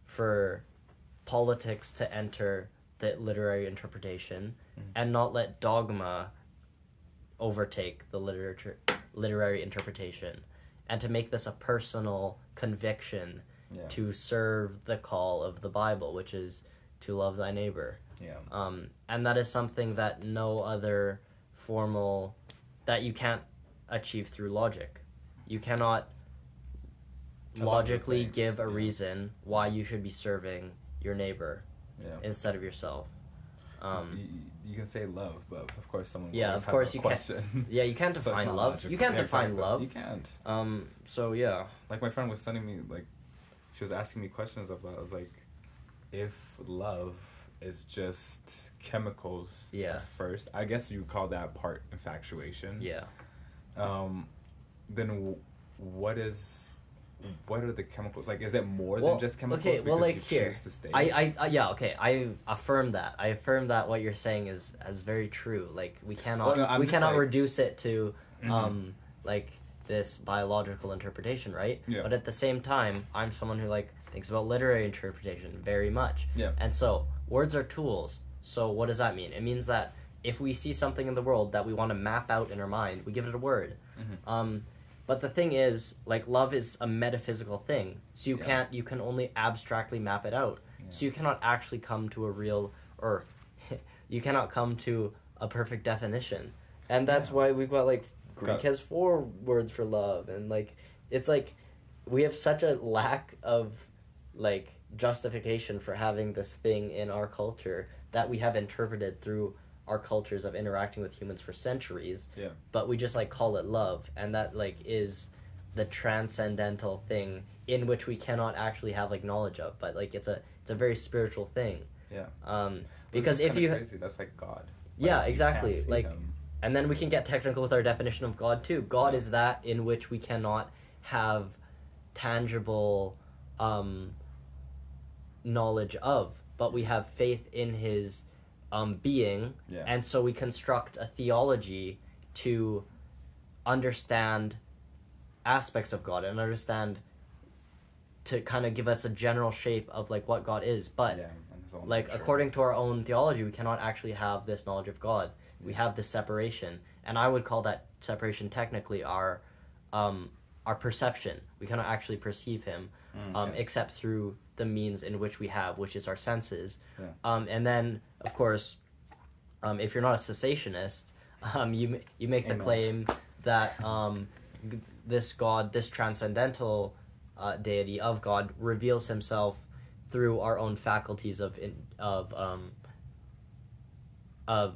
for politics to enter the literary interpretation and not let dogma overtake the literary interpretation, and to make this a personal conviction to serve the call of the Bible, which is to love thy neighbor. And that is something that no other that you can't achieve through logic. You cannot logically give a reason why you should be serving your neighbor instead of yourself. You can say love, but of course someone will of course you question. Can't. Yeah, you can't define love. Logical. You can't define love. You can't. So yeah. Like my friend was sending me she was asking me questions about. I was like, if love is just chemicals at first, I guess you call that part infatuation. Yeah. Then what are the chemicals? Like, is it more than just chemicals? Okay, well, like here, choose to stay? I affirm that. I affirm that what you're saying is very true. Like, we cannot reduce it to like this biological interpretation, right? Yeah. But at the same time, I'm someone who like thinks about literary interpretation very much. Yeah. And so words are tools. So what does that mean? It means that if we see something in the world that we want to map out in our mind, we give it a word. But the thing is, like, love is a metaphysical thing, so you can only abstractly map it out. So you cannot actually come to you cannot come to a perfect definition. And that's why we've got, like, Greek has 4 words for love, and, like, it's like, we have such a lack of, like, justification for having this thing in our culture that we have interpreted through our cultures of interacting with humans for centuries. Yeah. But we just like call it love, and that like is the transcendental thing in which we cannot actually have like knowledge of, but like it's a very spiritual thing. Yeah. Because if you crazy, that's like God. Yeah, Like, exactly. Like him. And then we can get technical with our definition of God too. God is that in which we cannot have tangible knowledge of, but we have faith in his being, and so we construct a theology to understand aspects of God and understand, to kind of give us a general shape of like what God is. But like according to our own theology, we cannot actually have this knowledge of God. We have this separation, and I would call that separation technically our perception. We cannot actually perceive him, except through the means in which we have, which is our senses. And then, of course, if you're not a cessationist, you make the claim that this God, this transcendental deity of God, reveals himself through our own faculties of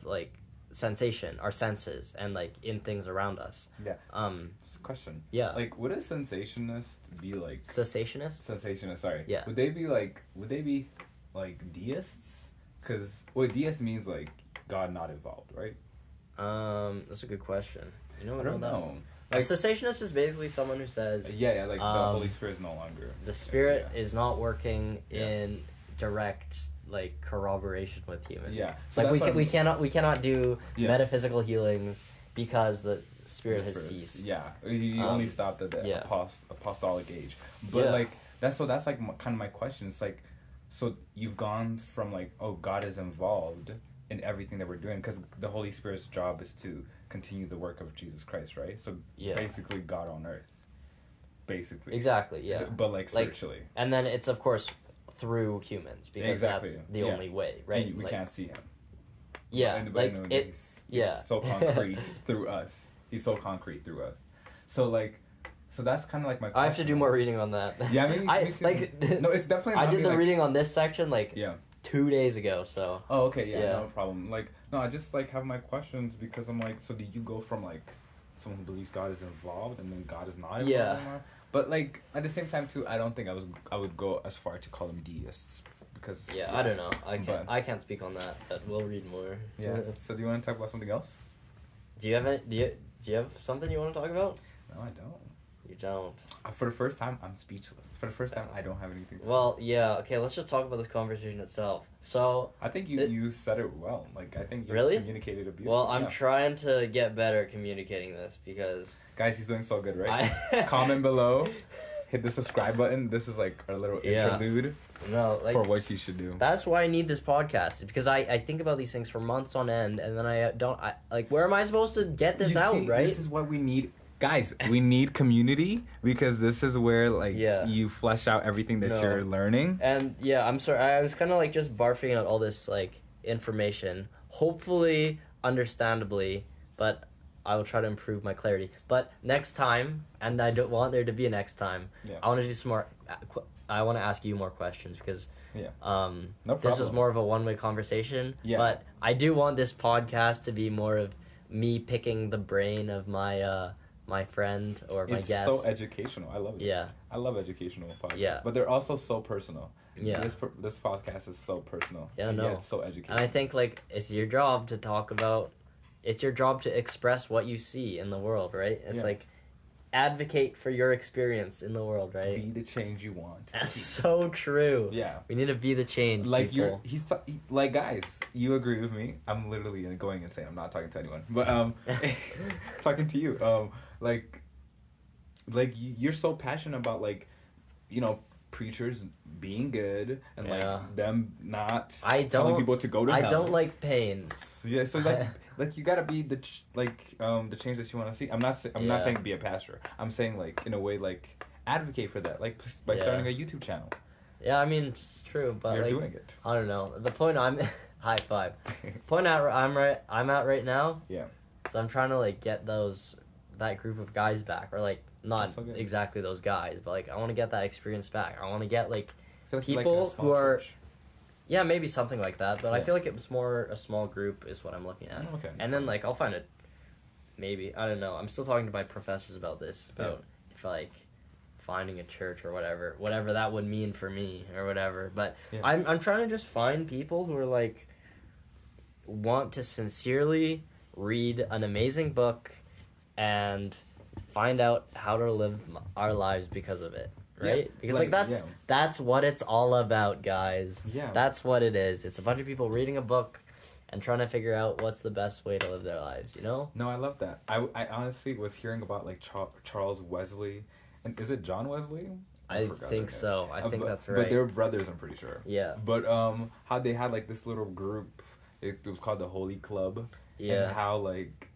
like sensation, our senses, and like in things around us. Just a question. Like, would a sensationist be like cessationist? Sensationist, sorry. Yeah. Would they be like deists? Because deist means like God not involved, right? That's a good question. You know, I don't know. A cessationist is basically someone who says like the Holy Spirit is no longer. The Spirit is not working in direct like corroboration with humans. So like we cannot do metaphysical healings because the Spirit has ceased. He only stopped at the apostolic age. But like that's like kind of my question. It's like, so you've gone from like, oh, God is involved in everything that we're doing, because the Holy Spirit's job is to continue the work of Jesus Christ, right? So basically God on earth, basically. Exactly, but like spiritually. And then it's of course through humans, because that's the only way, right? And we can't see him. He's so concrete through us. He's so concrete through us. So that's kind of like my question. I have to do more reading on that. Yeah, me too. No, it's definitely not I did the reading on this section 2 days ago, so. Oh, okay, no problem. Like, no, I just like have my questions, because I'm like, so do you go from like someone who believes God is involved and then God is not involved anymore? But like at the same time too, I don't think I would go as far to call them deists, because I don't know. I can't speak on that, but we'll read more. So do you want to talk about something else? Do you have something you want to talk about? No, I don't. You don't. For the first time, I'm speechless. For the first time, I don't have anything to say. Okay, let's just talk about this conversation itself. So... I think you said it well. Like, I think you communicated it beautifully. Well, I'm trying to get better at communicating this, because... Guys, he's doing so good, right? Comment below. Hit the subscribe button. This is like our little interlude for what you should do. That's why I need this podcast, because I think about these things for months on end, and then I where am I supposed to get this out, right? This is what we need. Guys, we need community, because this is where you flesh out everything that you're learning. And I'm sorry, I was kind of just barfing out all this information, hopefully understandably, but I will try to improve my clarity. But next time, and I don't want there to be a next time, I want to do some more. I want to ask you more questions, because this was more of a one-way conversation. But I do want this podcast to be more of me picking the brain of my friend or my guest. It's so educational. I love it. I love educational podcasts. But they're also so personal. This podcast is so personal. It's so educational. And I think it's your job to talk about. It's your job to express what you see in the world, right? It's advocate for your experience in the world, right? Be the change you want. That's so true. We need to be the change. People. Guys, you agree with me? I'm literally going insane. I'm not talking to anyone, but talking to you. You're so passionate about preachers being good and them not telling people to go to hell. I don't like pains. So you gotta be the change that you want to see. I'm not saying be a pastor. I'm saying in a way advocate for that, by starting a YouTube channel. I mean, it's true, but you're doing it. I don't know. The point high five. Point I'm at right now. So I'm trying to get that group of guys back, or not exactly those guys, but I want to get that experience back. I want to get people who are. Yeah, maybe something like that, but I Yeah. feel like it was more a small group is what I'm looking at. Okay. And then, like, I'll find it, maybe, I don't know, I'm still talking to my professors about this, about, if, like, finding a church or whatever that would mean for me, or whatever, but Yeah. I'm trying to just find people who are, like, want to sincerely read an amazing book and find out how to live our lives because of it. Right? Yeah, Because like that's what it's all about, guys. Yeah. That's what it is. It's a bunch of people reading a book and trying to figure out what's the best way to live their lives, you know? No, I love that. I honestly was hearing about like Charles Wesley, and is it John Wesley? I think so. I think that's right. But they're brothers, I'm pretty sure. Yeah. But how they had like this little group, it was called the Holy Club. Yeah. And how like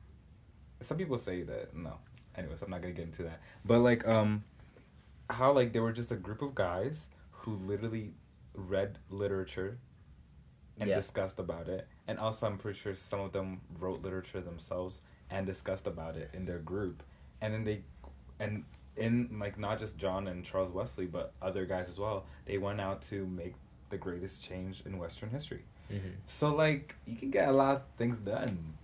some people say that no. Anyways, I'm not gonna get into that. But like how like they were just a group of guys who literally read literature and discussed about it, and also I'm pretty sure some of them wrote literature themselves and discussed about it in their group, and then in like not just John and Charles Wesley but other guys as well, they went out to make the greatest change in Western history. Mm-hmm. So like you can get a lot of things done.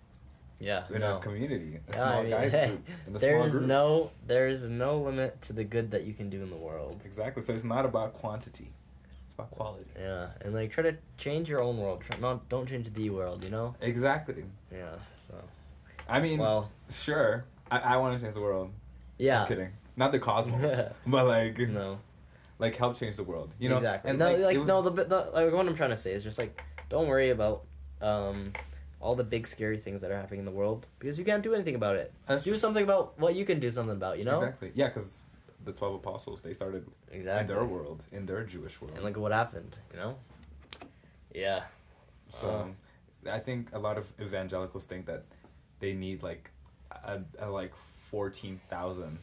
Yeah, in a community, a small guys group, in a there's small group. there's no limit to the good that you can do in the world. Exactly. So it's not about quantity; it's about quality. Yeah, and like try to change your own world. Don't change the world. You know. Exactly. Yeah. So. I mean, well, sure. I want to change the world. Yeah. I'm kidding. Not the cosmos, but like no, like help change the world. You know. Exactly. And no, like what I'm trying to say is just like don't worry about all the big scary things that are happening in the world because you can't do anything about it. Do something about what you can do something about, you know? Exactly. Yeah, because the 12 apostles, they started in their world, in their Jewish world. And look at what happened, you know? Yeah. So I think a lot of evangelicals think that they need like a like 14,000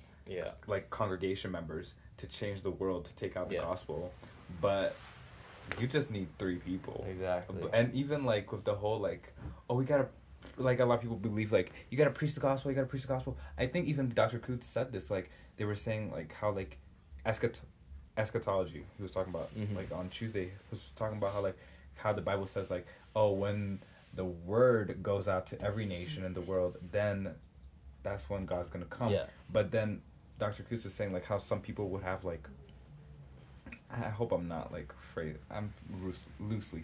like congregation members to change the world, to take out the gospel. But you just need 3 people. Exactly. And even like with the whole like, oh, we gotta, like a lot of people believe like you gotta preach the gospel. I think even Dr. Coots said this. Like they were saying like how like eschatology. He was talking about like on Tuesday. He was talking about how the Bible says like, oh, when the word goes out to every nation in the world, then that's when God's gonna come. Yeah. But then Dr. Coots was saying like how some people would have like, I hope I'm not like I'm loosely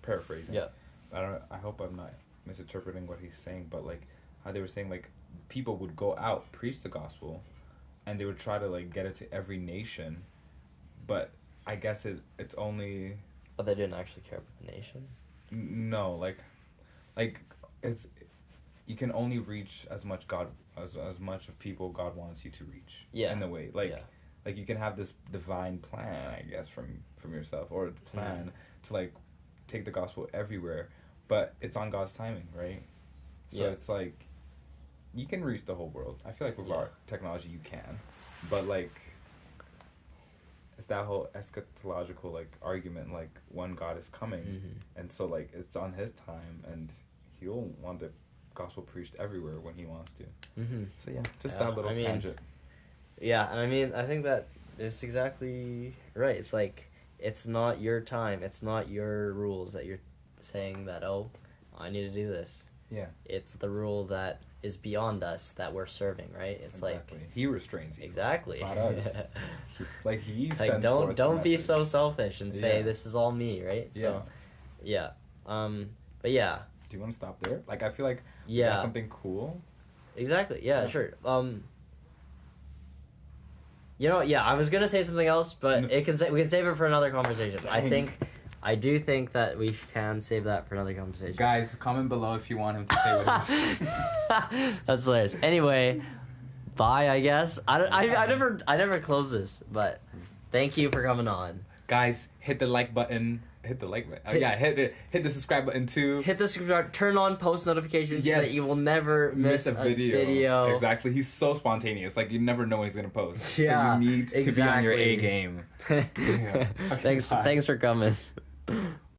paraphrasing. Yeah. I hope I'm not misinterpreting what he's saying, but like how they were saying like people would go out, preach the gospel, and they would try to like get it to every nation, but I guess it's only. But they didn't actually care about the nation. No, like it's you can only reach as much much of people God wants you to reach. Yeah. In a way, like you can have this divine plan, I guess, from yourself, or a plan to like take the gospel everywhere, but it's on God's timing, right? So it's like you can reach the whole world. I feel like with our technology you can, but like it's that whole eschatological like argument, like when God is coming, and so like it's on His time, and He'll want the gospel preached everywhere when He wants to. So just that little tangent. Yeah, and I mean, I think that it's exactly right. It's like, it's not your time. It's not your rules that you're saying that, oh, I need to do this. Yeah. It's the rule that is beyond us that we're serving, right? It's exactly. like... He restrains you. Exactly. It's not us. Like, He like, sends forth don't be message. so selfish and say, this is all me, right? So, but yeah. Do you want to stop there? Like, I feel like that's something cool. Exactly. Yeah, sure. You know, I was gonna say something else, but we can save it for another conversation. Dang. I do think that we can save that for another conversation. Guys, comment below if you want him to say what he's saying. That's hilarious. Anyway, bye. I guess I never close this, but thank you for coming on. Guys, hit the like button. Hit the like button. Hit the subscribe button too. Hit the subscribe. Turn on post notifications so that you will never miss a video. Exactly. He's so spontaneous. Like, you never know when he's gonna post. Yeah. So you need to be on your A game. Thanks for coming.